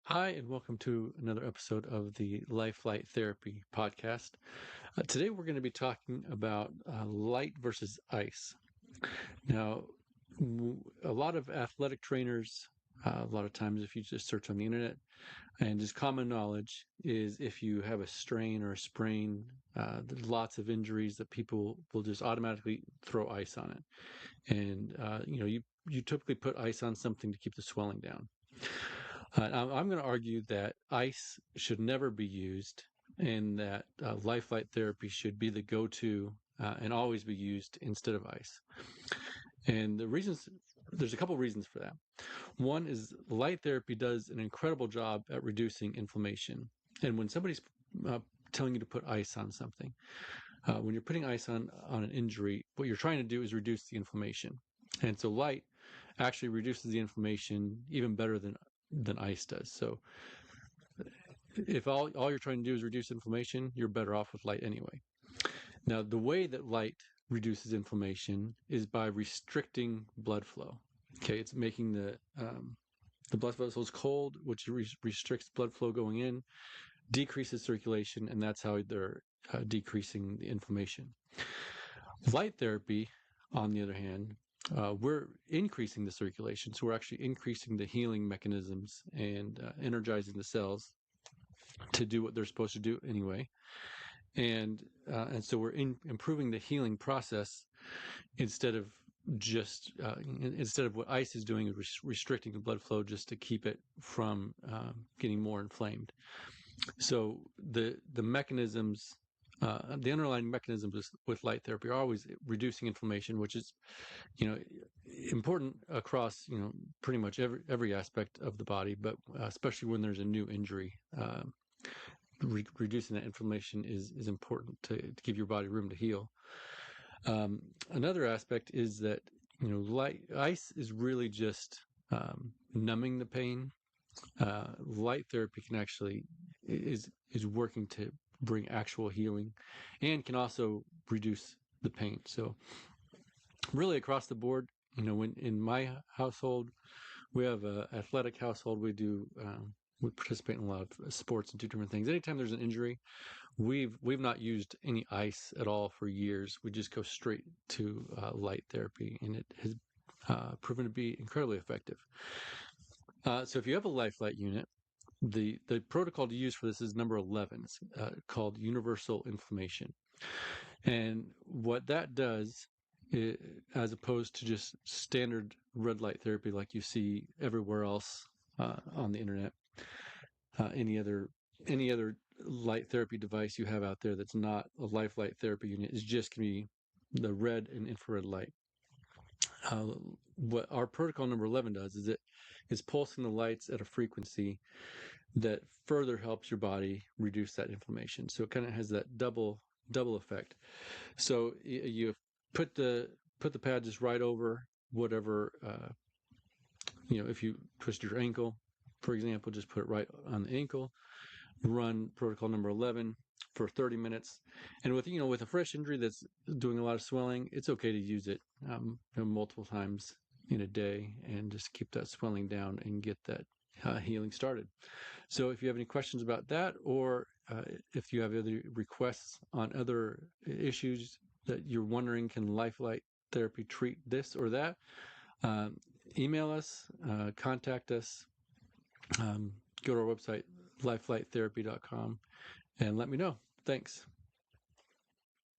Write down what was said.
Hi, and welcome to another episode of the Life Light Therapy podcast. Today, we're going to be talking about light versus ice. Now, a lot of athletic trainers, a lot of times, if you just search on the internet, and just common knowledge is if you have a strain or a sprain, there's lots of injuries that people will just automatically throw ice on it. And, you typically put ice on something to keep the swelling down. I'm going to argue that ice should never be used and that life light therapy should be the go-to and always be used instead of ice. And there's a couple reasons for that. One is light therapy does an incredible job at reducing inflammation. And when somebody's telling you to put ice on something, when you're putting ice on an injury, what you're trying to do is reduce the inflammation. And so light actually reduces the inflammation even better than ice does. So if all you're trying to do is reduce inflammation, you're better off with light anyway. Now, the way that light reduces inflammation is by restricting blood flow. Okay, it's making the blood vessels cold, which restricts blood flow going in, decreases circulation, and that's how they're decreasing the inflammation. Light therapy, on the other hand, we're increasing the circulation, so we're actually increasing the healing mechanisms and energizing the cells to do what they're supposed to do anyway. And so we're improving the healing process instead of what ice is doing is restricting the blood flow just to keep it from getting more inflamed. So the mechanisms, the underlying mechanisms with light therapy are always reducing inflammation, which is, important across, pretty much every aspect of the body, but especially when there's a new injury. Reducing that inflammation is important to give your body room to heal. Another aspect is that ice is really just numbing the pain. Light therapy can actually is working to bring actual healing, and can also reduce the pain. So really across the board, when in my household, we have a athletic household. We participate in a lot of sports and do different things. Anytime there's an injury, we've not used any ice at all for years. We just go straight to light therapy, and it has proven to be incredibly effective. So if you have a LifeLight unit, the protocol to use for this is number 11. It's called universal inflammation. And what that does, as opposed to just standard red light therapy like you see everywhere else on the internet, any other light therapy device you have out there that's not a LifeLight therapy unit is just going to be the red and infrared light. What our protocol number 11 does is it is pulsing the lights at a frequency that further helps your body reduce that inflammation. So it kind of has that double effect. So you put the pad just right over whatever, if you twist your ankle, for example, just put it right on the ankle, run protocol number 11 for 30 minutes. And with a fresh injury that's doing a lot of swelling, it's okay to use it multiple times in a day and just keep that swelling down and get that healing started. So if you have any questions about that, or if you have other requests on other issues that you're wondering, can LifeLight therapy treat this or that, email us, contact us, go to our website, lifelightTherapy.com, and let me know. Thanks.